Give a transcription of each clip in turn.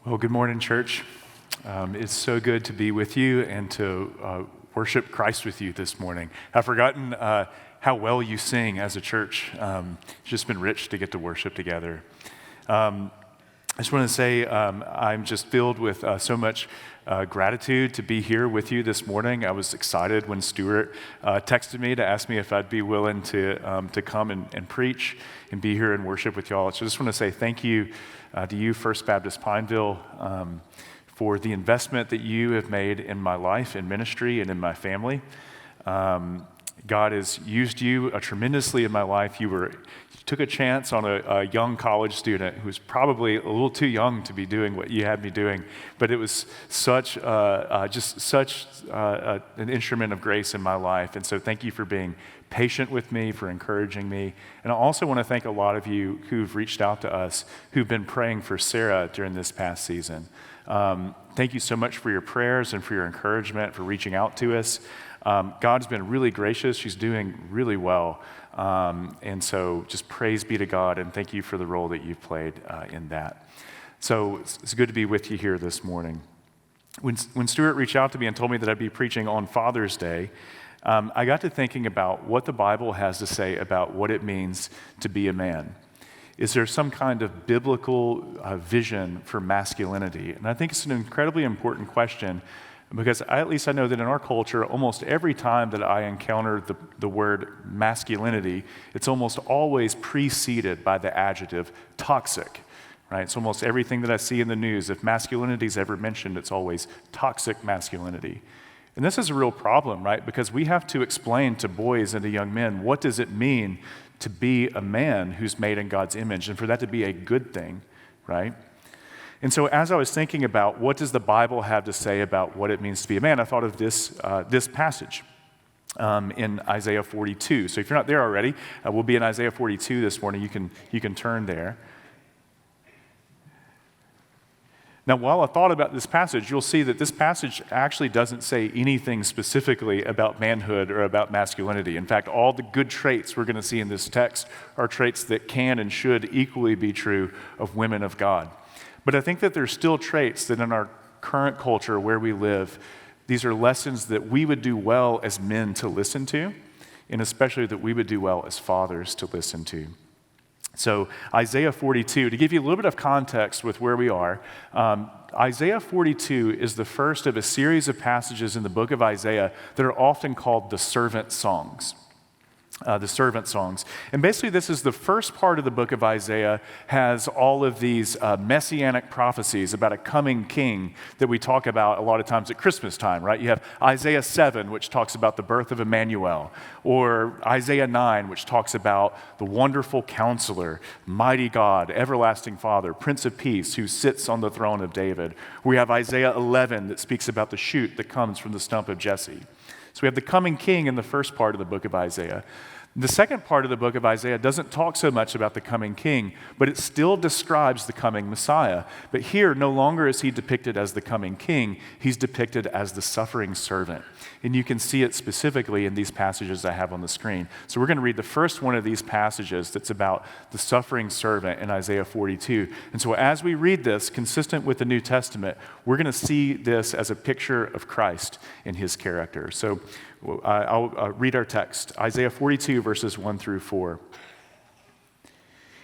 Well, good morning, church. It's so good to be with you and to worship Christ with you this morning. I've forgotten how well you sing as a church. It's just been rich to get to worship together. I just want to say I'm just filled with so much gratitude to be here with you this morning. I was excited when Stuart texted me to ask me if I'd be willing to come and preach and be here and worship with y'all. So I just want to say thank you to you, First Baptist Pineville, for the investment that you have made in my life, in ministry, and in my family. God has used you tremendously in my life. You took a chance on a young college student who was probably a little too young to be doing what you had me doing, but it was such an instrument of grace in my life. And so thank you for being patient with me, for encouraging me. And I also want to thank a lot of you who've reached out to us, who've been praying for Sarah during this past season. Thank you so much for your prayers and for your encouragement, for reaching out to us. God's been really gracious. She's doing really well. And so just praise be to God, and thank you for the role that you've played in that. So it's good to be with you here this morning. When Stuart reached out to me and told me that I'd be preaching on Father's Day, I got to thinking about what the Bible has to say about what it means to be a man. Is there some kind of biblical vision for masculinity? And I think it's an incredibly important question, because I know that in our culture, almost every time that I encounter the word masculinity, it's almost always preceded by the adjective toxic, right? So almost everything that I see in the news, if masculinity is ever mentioned, it's always toxic masculinity. And this is a real problem, right? Because we have to explain to boys and to young men, what does it mean to be a man who's made in God's image, and for that to be a good thing, right? And so as I was thinking about what does the Bible have to say about what it means to be a man, I thought of this passage in Isaiah 42. So if you're not there already, we'll be in Isaiah 42 this morning. You can turn there. Now, while I thought about this passage, you'll see that this passage actually doesn't say anything specifically about manhood or about masculinity. In fact, all the good traits we're going to see in this text are traits that can and should equally be true of women of God. But I think that there's still traits that in our current culture where we live, these are lessons that we would do well as men to listen to, and especially that we would do well as fathers to listen to. So Isaiah 42, to give you a little bit of context with where we are, Isaiah 42 is the first of a series of passages in the book of Isaiah that are often called the servant songs. And basically this is the first part of the book of Isaiah, has all of these messianic prophecies about a coming king that we talk about a lot of times at Christmas time, right? You have Isaiah 7, which talks about the birth of Emmanuel, or Isaiah 9, which talks about the wonderful counselor, mighty God, everlasting Father, Prince of Peace, who sits on the throne of David. We have Isaiah 11 that speaks about the shoot that comes from the stump of Jesse. So we have the coming king in the first part of the book of Isaiah. The second part of the book of Isaiah doesn't talk so much about the coming king, but it still describes the coming Messiah. But here, no longer is he depicted as the coming king, he's depicted as the suffering servant. And you can see it specifically in these passages I have on the screen. So we're going to read the first one of these passages that's about the suffering servant in Isaiah 42. And so as we read this, consistent with the New Testament, we're going to see this as a picture of Christ in his character. So I'll read our text, Isaiah 42, verses 1 through 4.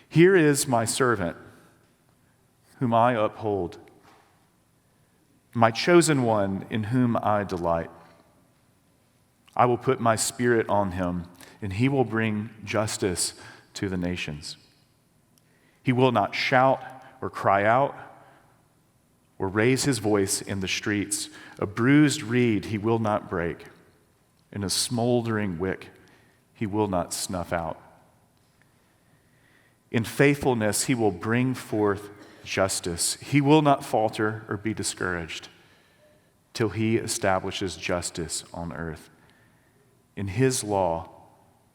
Here is my servant, whom I uphold, my chosen one, in whom I delight. I will put my spirit on him, and he will bring justice to the nations. He will not shout or cry out or raise his voice in the streets. A bruised reed he will not break, and a smoldering wick he will not snuff out. In faithfulness he will bring forth justice. He will not falter or be discouraged till he establishes justice on earth. In his law,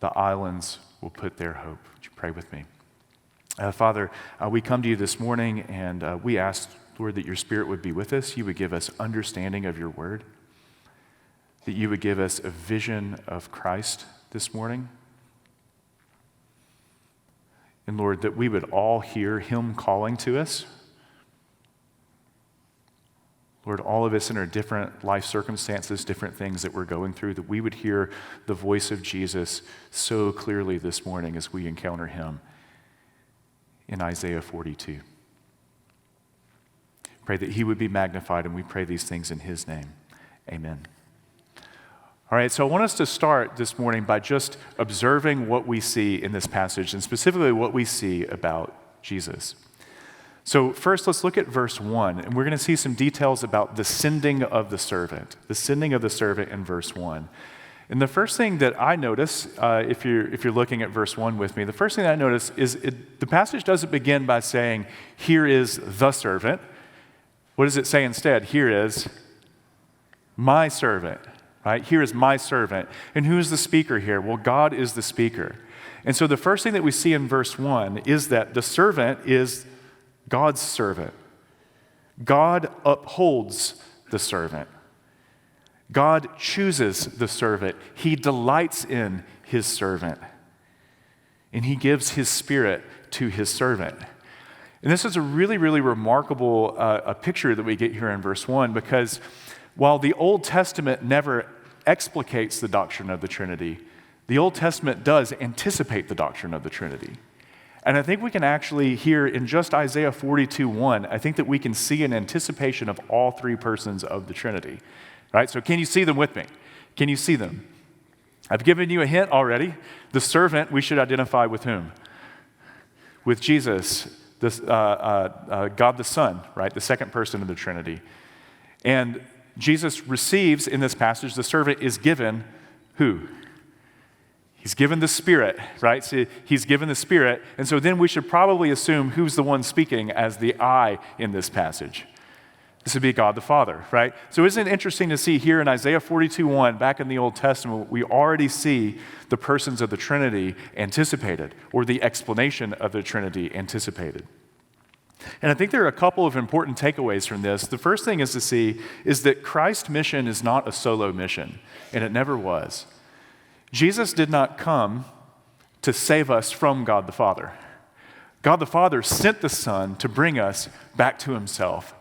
the islands will put their hope. Would you pray with me? Father, we come to you this morning, and we ask, Lord, that your Spirit would be with us. You would give us understanding of your word, that you would give us a vision of Christ this morning. And Lord, that we would all hear him calling to us, Lord, all of us in our different life circumstances, different things that we're going through, that we would hear the voice of Jesus so clearly this morning as we encounter him in Isaiah 42. Pray that he would be magnified, and we pray these things in his name. Amen. All right, so I want us to start this morning by just observing what we see in this passage, and specifically what we see about Jesus. So first, let's look at verse 1, and we're going to see some details about the sending of the servant in verse 1. And the first thing that I notice, if you're looking at verse 1 with me, the first thing that I notice is the passage doesn't begin by saying, here is the servant. What does it say instead? Here is my servant, right? Here is my servant. And who is the speaker here? Well, God is the speaker. And so the first thing that we see in verse 1 is that the servant is God's servant. God upholds the servant. God chooses the servant. He delights in his servant. And he gives his spirit to his servant. And this is a really, really remarkable a picture that we get here in verse 1, because while the Old Testament never explicates the doctrine of the Trinity, the Old Testament does anticipate the doctrine of the Trinity. And I think we can actually hear in just Isaiah 42:1, I think that we can see an anticipation of all three persons of the Trinity. Right? So can you see them with me? Can you see them? I've given you a hint already. The servant we should identify with whom? With Jesus, God the Son, right? The second person of the Trinity. And Jesus receives in this passage, the servant is given who? He's given the Spirit, right? So he's given the Spirit. And so then we should probably assume who's the one speaking as the I in this passage. This would be God the Father, right? So isn't it interesting to see here in Isaiah 42:1, back in the Old Testament, we already see the persons of the Trinity anticipated, or the explanation of the Trinity anticipated. And I think there are a couple of important takeaways from this. The first thing is to see is that Christ's mission is not a solo mission, and it never was. Jesus did not come to save us from God the Father. God the Father sent the Son to bring us back to himself.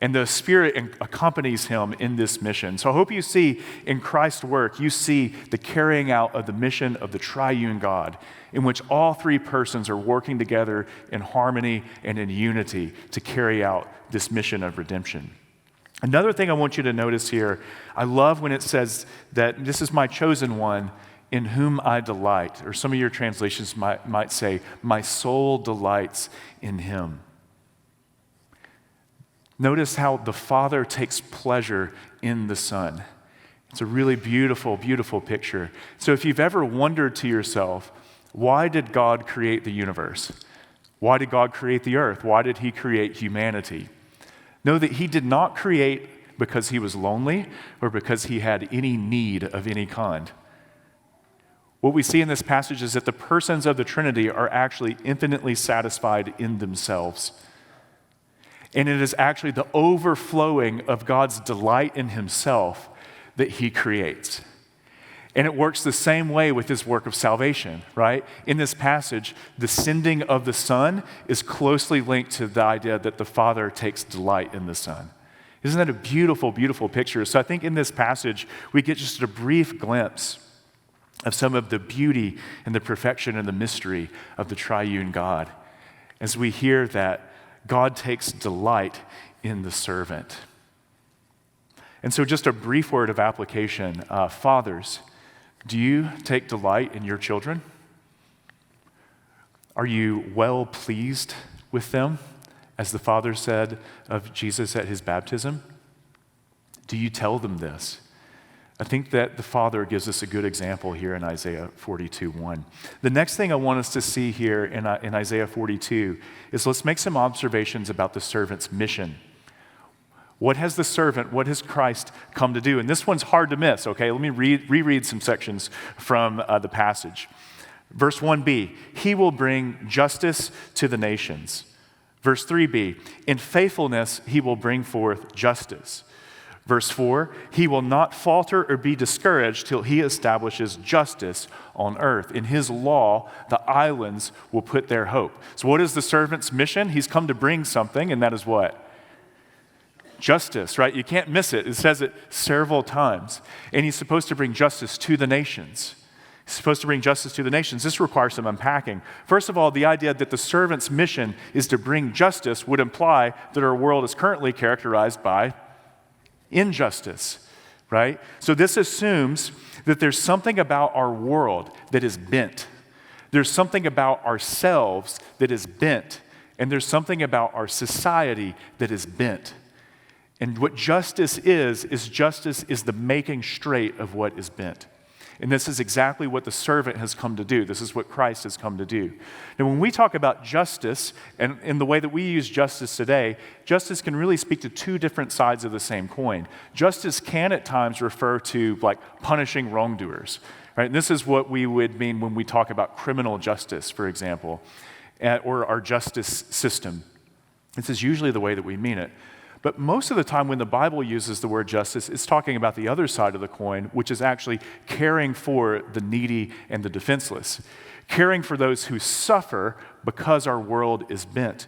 And the Spirit accompanies him in this mission. So I hope you see in Christ's work, you see the carrying out of the mission of the triune God, in which all three persons are working together in harmony and in unity to carry out this mission of redemption. Another thing I want you to notice here, I love when it says that this is my chosen one in whom I delight. Or some of your translations might say, my soul delights in him. Notice how the Father takes pleasure in the Son. It's a really beautiful, beautiful picture. So if you've ever wondered to yourself, why did God create the universe? Why did God create the earth? Why did he create humanity? Know that he did not create because he was lonely or because he had any need of any kind. What we see in this passage is that the persons of the Trinity are actually infinitely satisfied in themselves. And it is actually the overflowing of God's delight in himself that he creates. And it works the same way with his work of salvation, right? In this passage, the sending of the Son is closely linked to the idea that the Father takes delight in the Son. Isn't that a beautiful, beautiful picture? So I think in this passage, we get just a brief glimpse of some of the beauty and the perfection and the mystery of the triune God, as we hear that God takes delight in the servant. And so just a brief word of application. Fathers, do you take delight in your children? Are you well pleased with them, as the Father said of Jesus at his baptism? Do you tell them this? I think that the Father gives us a good example here in Isaiah 42:1. The next thing I want us to see here in Isaiah 42 is let's make some observations about the servant's mission. What has Christ come to do? And this one's hard to miss, okay? Let me reread some sections from the passage. Verse 1b, he will bring justice to the nations. Verse 3b, in faithfulness he will bring forth justice. Verse 4, he will not falter or be discouraged till he establishes justice on earth. In his law, the islands will put their hope. So what is the servant's mission? He's come to bring something, and that is what? justice, right? You can't miss it. It says it several times. And he's supposed to bring justice to the nations. He's supposed to bring justice to the nations. This requires some unpacking. First of all, the idea that the servant's mission is to bring justice would imply that our world is currently characterized by injustice, right? So this assumes that there's something about our world that is bent. There's something about ourselves that is bent. And there's something about our society that is bent. And what justice is justice is the making straight of what is bent. And this is exactly what the servant has come to do. This is what Christ has come to do. Now, when we talk about justice, and in the way that we use justice today, justice can really speak to two different sides of the same coin. Justice can at times refer to like punishing wrongdoers, right? And this is what we would mean when we talk about criminal justice, for example, or our justice system. This is usually the way that we mean it. But most of the time when the Bible uses the word justice, it's talking about the other side of the coin, which is actually caring for the needy and the defenseless, caring for those who suffer because our world is bent.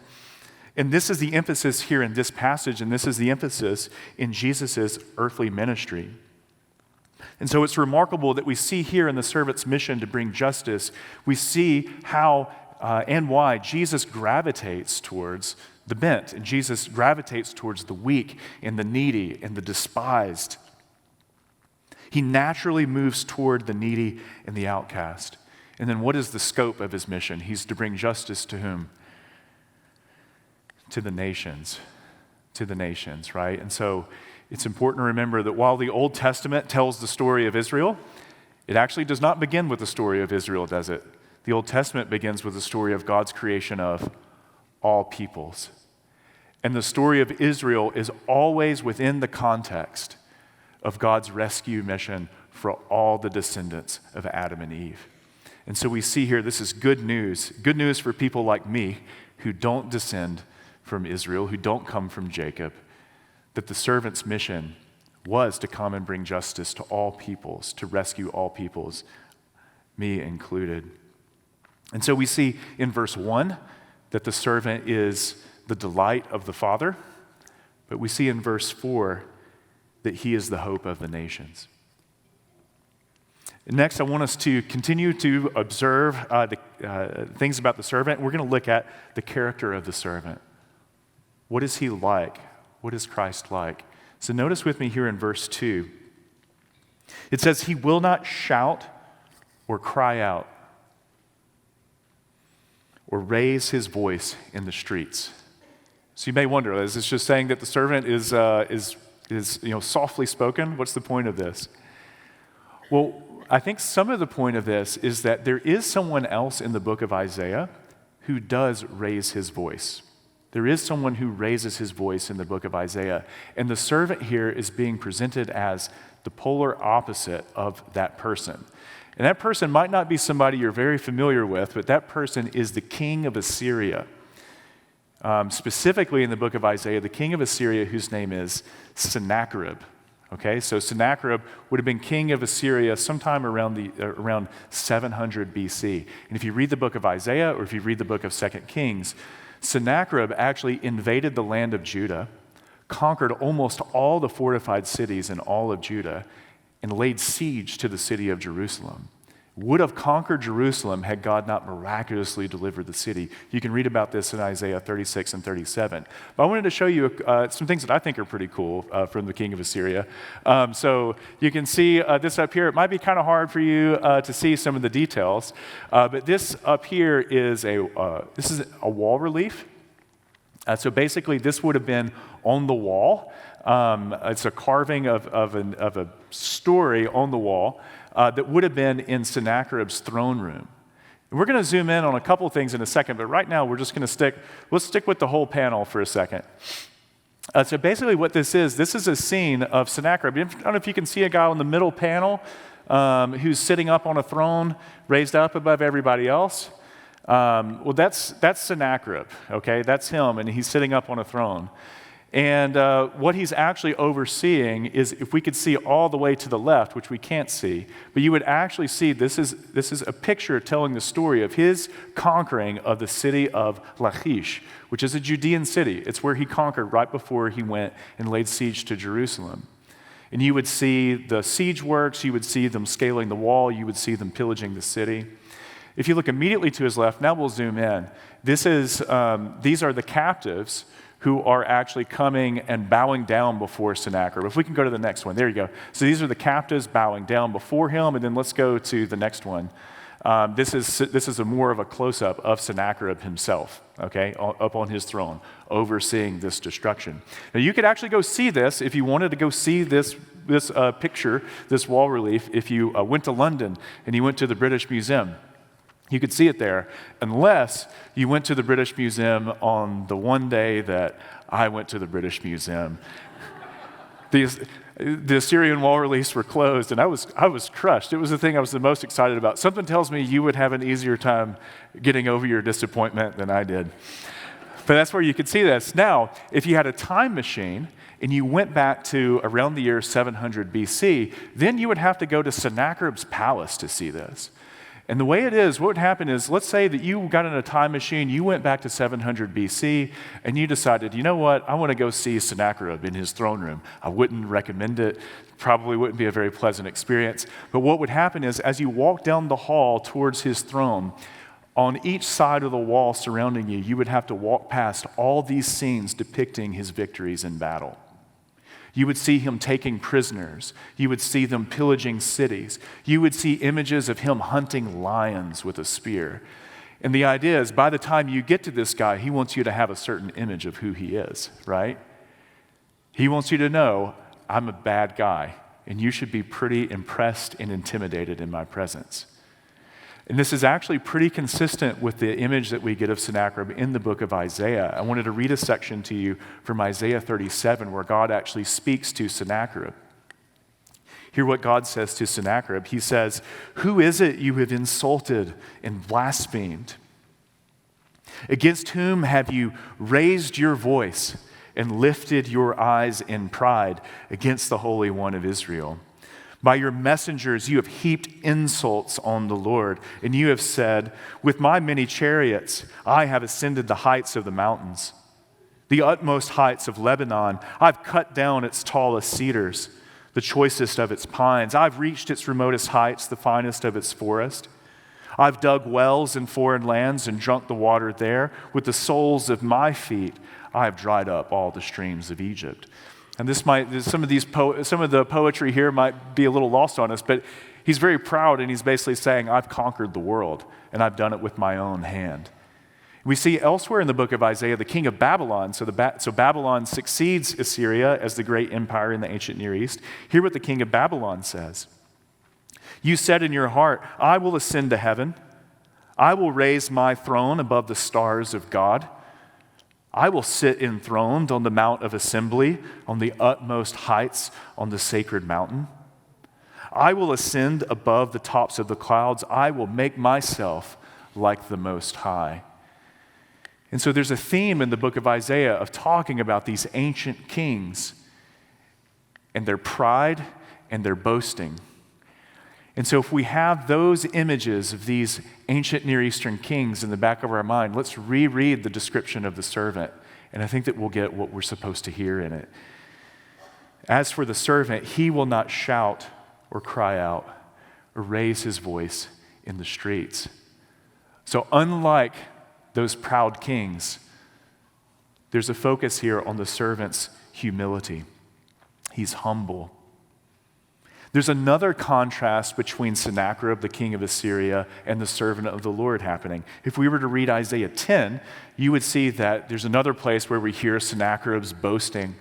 And this is the emphasis here in this passage, and this is the emphasis in Jesus' earthly ministry. And so it's remarkable that we see here in the servant's mission to bring justice, we see how and why Jesus gravitates towards the bent, and Jesus gravitates towards the weak and the needy and the despised. He naturally moves toward the needy and the outcast. And then what is the scope of his mission? He's to bring justice to whom? To the nations. To the nations, right? And so it's important to remember that while the Old Testament tells the story of Israel, it actually does not begin with the story of Israel, does it? The Old Testament begins with the story of God's creation of all peoples. And the story of Israel is always within the context of God's rescue mission for all the descendants of Adam and Eve. And so we see here, this is good news for people like me who don't descend from Israel, who don't come from Jacob, that the servant's mission was to come and bring justice to all peoples, to rescue all peoples, me included. And so we see in verse 1 that the servant is the delight of the Father, but we see in verse 4 that he is the hope of the nations. And next, I want us to continue to observe the things about the servant. We're going to look at the character of the servant. What is he like? What is Christ like? So notice with me here in verse 2. It says, he will not shout or cry out or raise his voice in the streets. So you may wonder, is this just saying that the servant is softly spoken? What's the point of this? Well, I think some of the point of this is that there is someone else in the book of Isaiah who does raise his voice. There is someone who raises his voice in the book of Isaiah. And the servant here is being presented as the polar opposite of that person. And that person might not be somebody you're very familiar with, but that person is the king of Assyria. Specifically in the book of Isaiah, the king of Assyria, whose name is Sennacherib. Okay, so Sennacherib would have been king of Assyria sometime around 700 BC. And if you read the book of Isaiah or if you read the book of 2 Kings, Sennacherib actually invaded the land of Judah, conquered almost all the fortified cities in all of Judah, and laid siege to the city of Jerusalem. Would have conquered Jerusalem had God not miraculously delivered the city. You can read about this in Isaiah 36 and 37. But I wanted to show you some things that I think are pretty cool from the king of Assyria. So you can see this up here. It might be kind of hard for you to see some of the details, but this up here is a wall relief. So basically, this would have been on the wall. It's a carving of a story on the wall that would have been in Sennacherib's throne room. And we're going to zoom in on a couple things in a second, but right now we're just going to let's stick with the whole panel for a second. So basically what this is a scene of Sennacherib. I don't know if you can see a guy on the middle panel who's sitting up on a throne raised up above everybody else. Well, that's Sennacherib, okay? That's him, and he's sitting up on a throne. And what he's actually overseeing is, if we could see all the way to the left, which we can't see, but you would actually see this is a picture telling the story of his conquering of the city of Lachish, which is a Judean city. It's where he conquered right before he went and laid siege to Jerusalem. And you would see the siege works, you would see them scaling the wall, you would see them pillaging the city. If you look immediately to his left, now we'll zoom in. These are the captives who are actually coming and bowing down before Sennacherib. If we can go to the next one, there you go. So these are the captives bowing down before him, and then let's go to the next one. This is a more of a close-up of Sennacherib himself, okay, up on his throne, overseeing this destruction. Now you could actually go see this if you wanted to go see this picture, this wall relief, if you went to London and you went to the British Museum. You could see it there, unless you went to the British Museum on the one day that I went to the British Museum. The Assyrian wall reliefs were closed, and I was crushed. It was the thing I was the most excited about. Something tells me you would have an easier time getting over your disappointment than I did. But that's where you could see this. Now, if you had a time machine and you went back to around the year 700 BC, then you would have to go to Sennacherib's palace to see this. And the way it is, what would happen is, let's say that you got in a time machine, you went back to 700 BC, and you decided, you know what, I want to go see Sennacherib in his throne room. I wouldn't recommend it. Probably wouldn't be a very pleasant experience. But what would happen is, as you walk down the hall towards his throne, on each side of the wall surrounding you, you would have to walk past all these scenes depicting his victories in battle. You would see him taking prisoners. You would see them pillaging cities. You would see images of him hunting lions with a spear. And the idea is, by the time you get to this guy, he wants you to have a certain image of who he is, right? He wants you to know, I'm a bad guy, and you should be pretty impressed and intimidated in my presence. And this is actually pretty consistent with the image that we get of Sennacherib in the book of Isaiah. I wanted to read a section to you from Isaiah 37 where God actually speaks to Sennacherib. Hear what God says to Sennacherib. He says, "Who is it you have insulted and blasphemed? Against whom have you raised your voice and lifted your eyes in pride against the Holy One of Israel? By your messengers you have heaped insults on the Lord, and you have said, with my many chariots I have ascended the heights of the mountains, the utmost heights of Lebanon. I've cut down its tallest cedars, the choicest of its pines. I've reached its remotest heights, the finest of its forest. I've dug wells in foreign lands and drunk the water there. With the soles of my feet I have dried up all the streams of Egypt." And some of the poetry here might be a little lost on us, but he's very proud, and he's basically saying, I've conquered the world, and I've done it with my own hand. We see elsewhere in the book of Isaiah the king of Babylon. So Babylon succeeds Assyria as the great empire in the ancient Near East. Hear what the king of Babylon says. "You said in your heart, I will ascend to heaven. I will raise my throne above the stars of God. I will sit enthroned on the mount of assembly, on the utmost heights, on the sacred mountain. I will ascend above the tops of the clouds. I will make myself like the Most High." And so there's a theme in the book of Isaiah of talking about these ancient kings and their pride and their boasting. And so if we have those images of these ancient Near Eastern kings in the back of our mind, let's reread the description of the servant. And I think that we'll get what we're supposed to hear in it. "As for the servant, he will not shout or cry out or raise his voice in the streets." So unlike those proud kings, there's a focus here on the servant's humility. He's humble. There's another contrast between Sennacherib, the king of Assyria, and the servant of the Lord happening. If we were to read Isaiah 10, you would see that there's another place where we hear Sennacherib's boasting.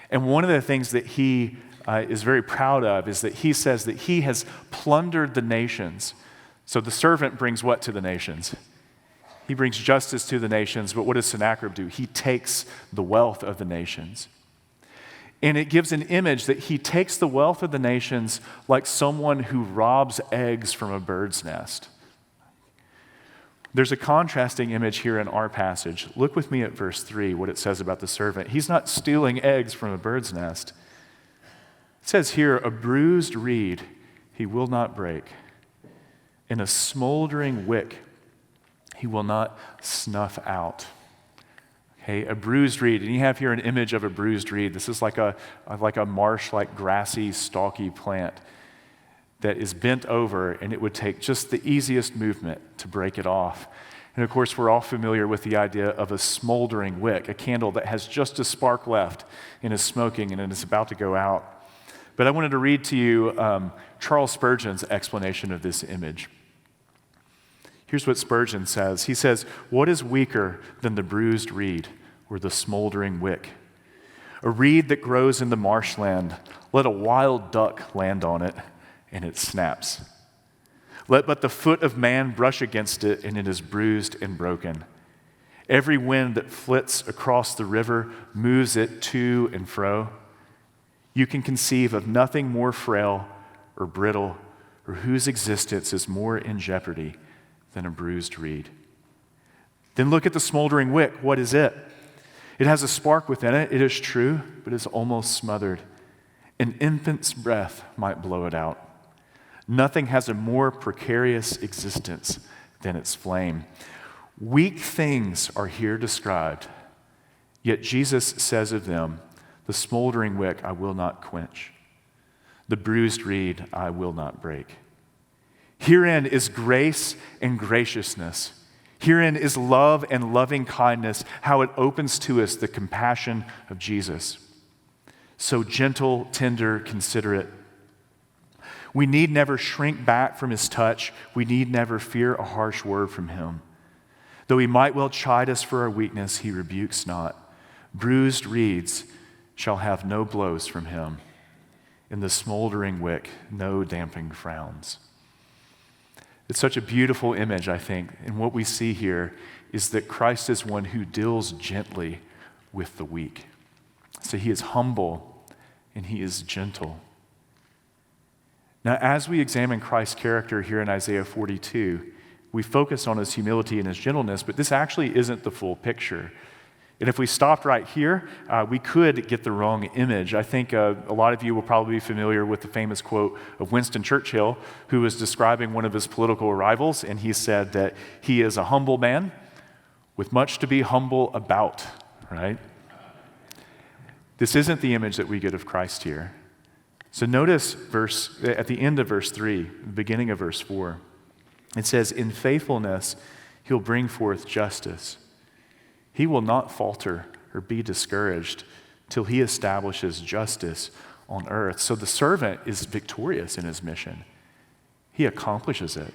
And one of the things that he is very proud of is that he says that he has plundered the nations. So the servant brings what to the nations? He brings justice to the nations, but what does Sennacherib do? He takes the wealth of the nations. And it gives an image that he takes the wealth of the nations like someone who robs eggs from a bird's nest. There's a contrasting image here in our passage. Look with me at verse 3, what it says about the servant. He's not stealing eggs from a bird's nest. It says here, a bruised reed he will not break, and a smoldering wick he will not snuff out. Okay, a bruised reed, and you have here an image of a bruised reed. This is like a marsh, like grassy, stalky plant that is bent over, and it would take just the easiest movement to break it off. And of course, we're all familiar with the idea of a smoldering wick, a candle that has just a spark left and is smoking and it is about to go out. But I wanted to read to you Charles Spurgeon's explanation of this image. Here's what Spurgeon says. He says, "What is weaker than the bruised reed or the smoldering wick? A reed that grows in the marshland, let a wild duck land on it, and it snaps. Let but the foot of man brush against it, and it is bruised and broken. Every wind that flits across the river moves it to and fro. You can conceive of nothing more frail or brittle, or whose existence is more in jeopardy than a bruised reed. Then look at the smoldering wick. What is it? It has a spark within it, it is true, but it's almost smothered. An infant's breath might blow it out. Nothing has a more precarious existence than its flame. Weak things are here described, yet Jesus says of them, the smoldering wick I will not quench. The bruised reed I will not break. Herein is grace and graciousness. Herein is love and loving kindness, how it opens to us the compassion of Jesus. So gentle, tender, considerate. We need never shrink back from his touch. We need never fear a harsh word from him. Though he might well chide us for our weakness, he rebukes not. Bruised reeds shall have no blows from him. In the smoldering wick, no damping frowns. It's such a beautiful image, I think. And what we see here is that Christ is one who deals gently with the weak. So he is humble and he is gentle. Now, as we examine Christ's character here in Isaiah 42, we focus on his humility and his gentleness, but this actually isn't the full picture. And if we stopped right here, we could get the wrong image. I think a lot of you will probably be familiar with the famous quote of Winston Churchill, who was describing one of his political rivals, and he said that he is a humble man with much to be humble about, right? This isn't the image that we get of Christ here. So notice at the end of verse 3, the beginning of verse 4, it says, in faithfulness he'll bring forth justice. He will not falter or be discouraged till he establishes justice on earth. So the servant is victorious in his mission. He accomplishes it.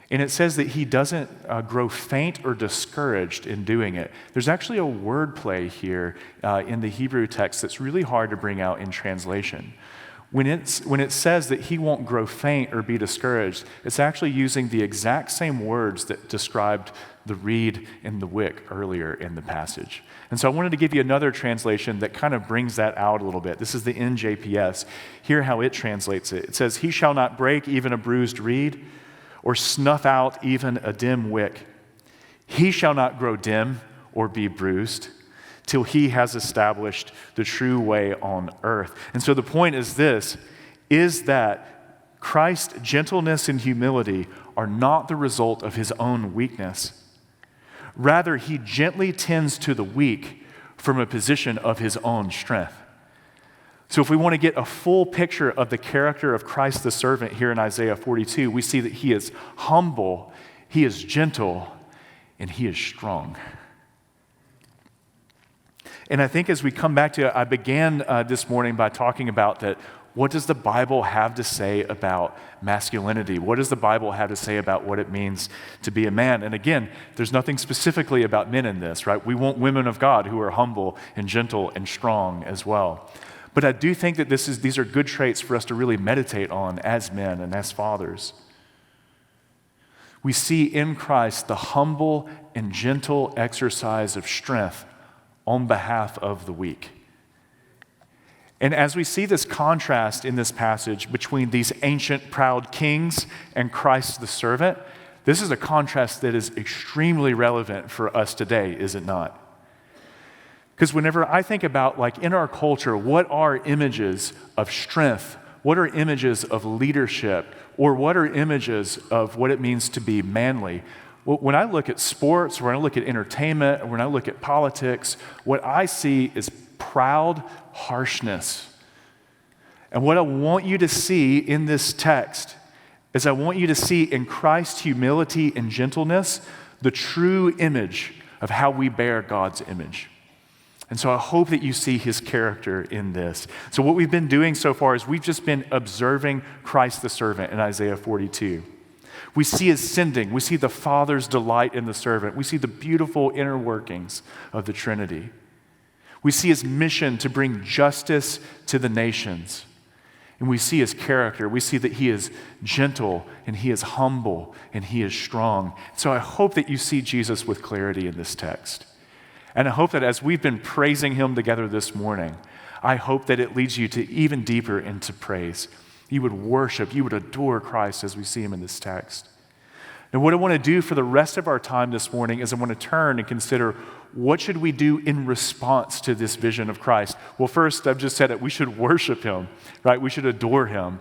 And it says that he doesn't grow faint or discouraged in doing it. There's actually a word play here in the Hebrew text that's really hard to bring out in translation. When it says that he won't grow faint or be discouraged, it's actually using the exact same words that described the reed and the wick earlier in the passage. And so I wanted to give you another translation that kind of brings that out a little bit. This is the NJPS. Hear how it translates it. It says, he shall not break even a bruised reed or snuff out even a dim wick. He shall not grow dim or be bruised till he has established the true way on earth. And so the point is this, is that Christ's gentleness and humility are not the result of his own weakness. Rather, he gently tends to the weak from a position of his own strength. So if we want to get a full picture of the character of Christ the servant here in Isaiah 42, we see that he is humble, he is gentle, and he is strong. And I think as we come back to it, I began this morning by talking about that. What does the Bible have to say about masculinity? What does the Bible have to say about what it means to be a man? And again, there's nothing specifically about men in this, right? We want women of God who are humble and gentle and strong as well. But I do think that these are good traits for us to really meditate on as men and as fathers. We see in Christ the humble and gentle exercise of strength on behalf of the weak. And as we see this contrast in this passage between these ancient proud kings and Christ the servant, This is a contrast that is extremely relevant for us today, is it not? Because whenever I think about, like, in our culture, what are images of strength? What are images of leadership? Or what are images of what it means to be manly? Well, when I look at sports, when I look at entertainment, or when I look at politics, what I see is proud harshness. And what I want you to see in this text is I want you to see in Christ's humility and gentleness the true image of how we bear God's image. And so I hope that you see his character in this. So what we've been doing so far is we've just been observing Christ the servant in Isaiah 42. We see his sending. We see the Father's delight in the servant. We see the beautiful inner workings of the Trinity. We see his mission to bring justice to the nations. And we see his character. We see that he is gentle and he is humble and he is strong. So I hope that you see Jesus with clarity in this text. And I hope that as we've been praising him together this morning, I hope that it leads you to even deeper into praise. You would worship, you would adore Christ as we see him in this text. And what I want to do for the rest of our time this morning is I want to turn and consider what should we do in response to this vision of Christ. Well, first, I've just said it, we should worship him, right? We should adore him.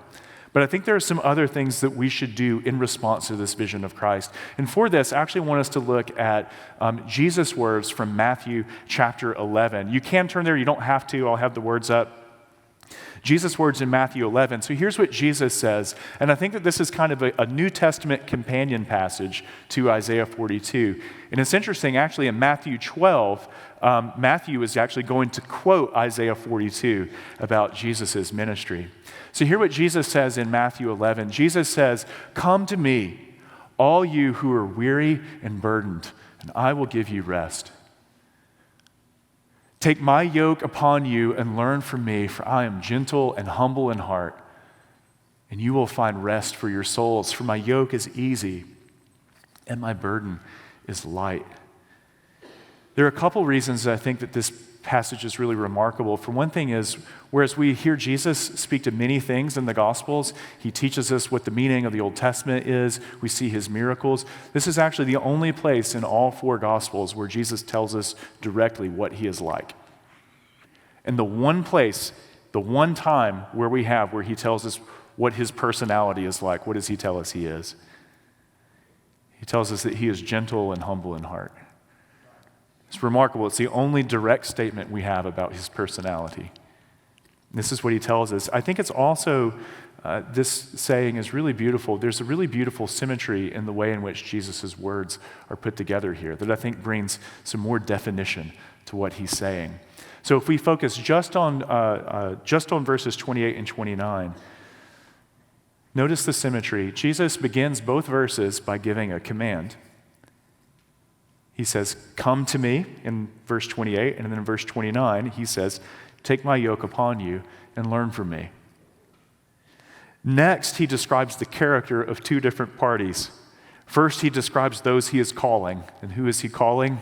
But I think there are some other things that we should do in response to this vision of Christ. And for this, I actually want us to look at Jesus' words from Matthew chapter 11. You can turn there, you don't have to. I'll have the words up. Jesus' words in Matthew 11. So here's what Jesus says, and I think that this is kind of a New Testament companion passage to Isaiah 42. And it's interesting, actually, in Matthew 12, Matthew is actually going to quote Isaiah 42 about Jesus' ministry. So hear what Jesus says in Matthew 11. Jesus says, "Come to me, all you who are weary and burdened, and I will give you rest. Take my yoke upon you and learn from me, for I am gentle and humble in heart, and you will find rest for your souls. For my yoke is easy and my burden is light." There are a couple reasons that I think that this passage is really remarkable. For one thing is, whereas we hear Jesus speak to many things in the Gospels, he teaches us what the meaning of the Old Testament is, we see his miracles. This is actually the only place in all four Gospels where Jesus tells us directly what he is like. And the one place, the one time where he tells us what his personality is like, what does he tell us he is? He tells us that he is gentle and humble in heart. It's remarkable. It's the only direct statement we have about his personality. This is what he tells us. I think it's also, this saying is really beautiful. There's a really beautiful symmetry in the way in which Jesus' words are put together here that I think brings some more definition to what he's saying. So if we focus just on verses 28 and 29, notice the symmetry. Jesus begins both verses by giving a command. He says, "Come to me," in verse 28, and then in verse 29, he says, "Take my yoke upon you and learn from me." Next, he describes the character of two different parties. First, he describes those he is calling. And who is he calling?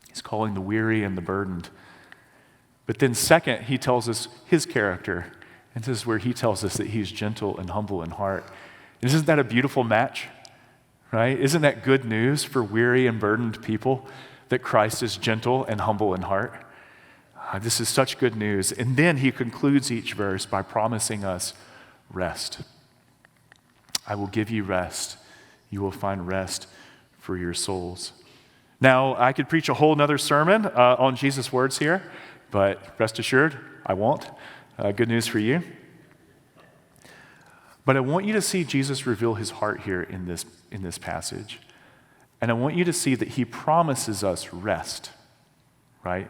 He's calling the weary and the burdened. But then second, he tells us his character. And this is where he tells us that he's gentle and humble in heart. Isn't that a beautiful match? Right? Isn't that good news for weary and burdened people, that Christ is gentle and humble in heart? This is such good news. And then he concludes each verse by promising us rest. "I will give you rest. You will find rest for your souls." Now, I could preach a whole nother sermon on Jesus' words here, but rest assured, I won't. Good news for you. But I want you to see Jesus reveal his heart here in this passage. And I want you to see that he promises us rest, right?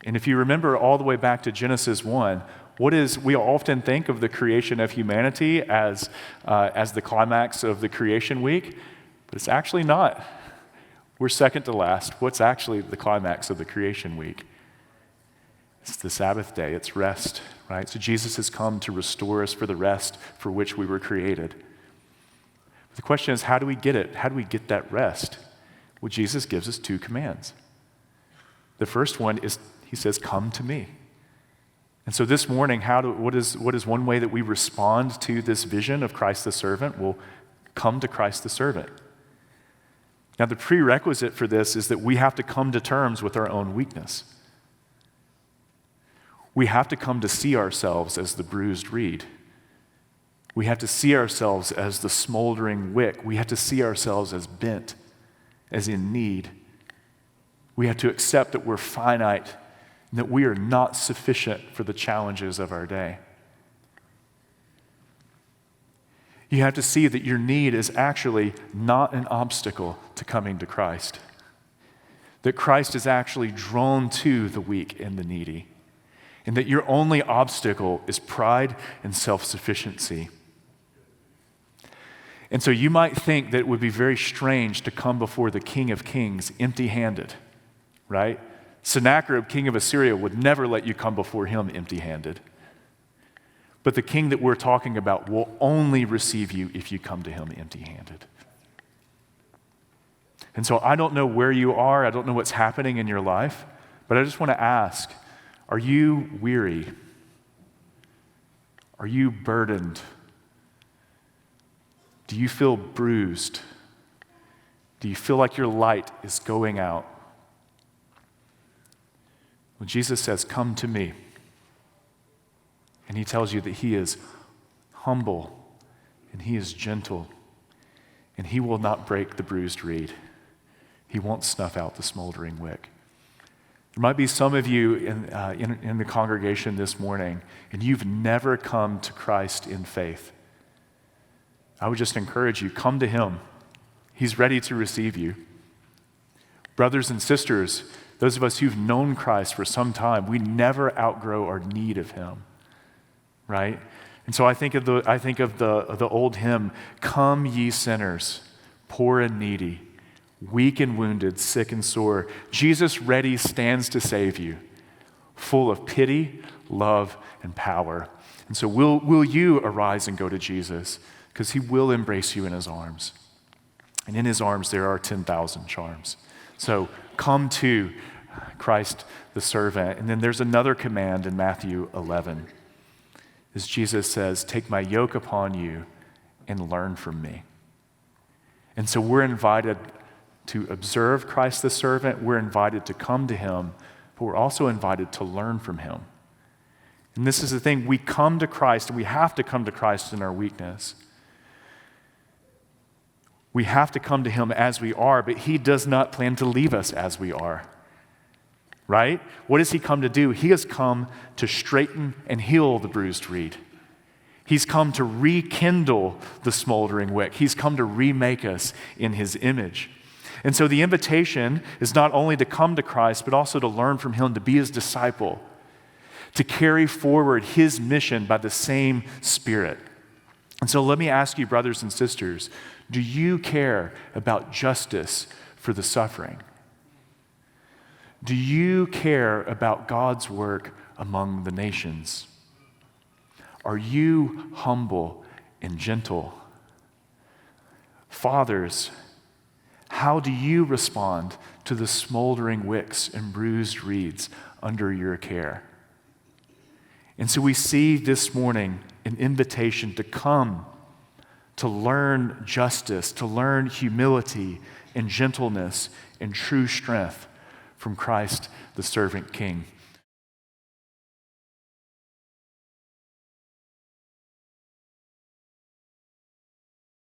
And if you remember all the way back to Genesis 1, we often think of the creation of humanity as the climax of the creation week, but it's actually not. We're second to last. What's actually the climax of the creation week? It's the Sabbath day, it's rest, right? So Jesus has come to restore us for the rest for which we were created. The question is, how do we get it? How do we get that rest? Well, Jesus gives us two commands. The first one is, he says, "Come to me." And so this morning, what is one way that we respond to this vision of Christ the servant? Well, Come to Christ the servant. Now, the prerequisite for this is that we have to come to terms with our own weakness. We have to come to see ourselves as the bruised reed. We have to see ourselves as the smoldering wick. We have to see ourselves as bent, as in need. We have to accept that we're finite and that we are not sufficient for the challenges of our day. You have to see that your need is actually not an obstacle to coming to Christ. That Christ is actually drawn to the weak and the needy. And that your only obstacle is pride and self-sufficiency. And so you might think that it would be very strange to come before the King of Kings empty-handed, right? Sennacherib, king of Assyria, would never let you come before him empty-handed. But the king that we're talking about will only receive you if you come to him empty-handed. And so I don't know where you are. I don't know what's happening in your life. But I just want to ask, are you weary? Are you burdened? Do you feel bruised? Do you feel like your light is going out? Well, Jesus says, come to me. And he tells you that he is humble and he is gentle and he will not break the bruised reed. He won't snuff out the smoldering wick. There might be some of you in the congregation this morning and you've never come to Christ in faith. I would just encourage you, come to him. He's ready to receive you. Brothers and sisters, those of us who've known Christ for some time, we never outgrow our need of him. Right? And so I think of the old hymn, come ye sinners, poor and needy, weak and wounded, sick and sore. Jesus ready stands to save you, full of pity, love, and power. And so will you arise and go to Jesus? Because he will embrace you in his arms. And in his arms there are 10,000 charms. So come to Christ the servant. And then there's another command in Matthew 11. As Jesus says, take my yoke upon you and learn from me. And so we're invited to observe Christ the servant. We're invited to come to him, but we're also invited to learn from him. And this is the thing, we come to Christ, and we have to come to Christ in our weakness. We have to come to him as we are, but he does not plan to leave us as we are. Right? What does he come to do? He has come to straighten and heal the bruised reed. He's come to rekindle the smoldering wick. He's come to remake us in his image. And so the invitation is not only to come to Christ, but also to learn from him, to be his disciple, to carry forward his mission by the same Spirit. And so let me ask you, brothers and sisters, do you care about justice for the suffering? Do you care about God's work among the nations? Are you humble and gentle? Fathers, how do you respond to the smoldering wicks and bruised reeds under your care? And so we see this morning an invitation to come, to learn justice, to learn humility and gentleness and true strength from Christ, the servant King.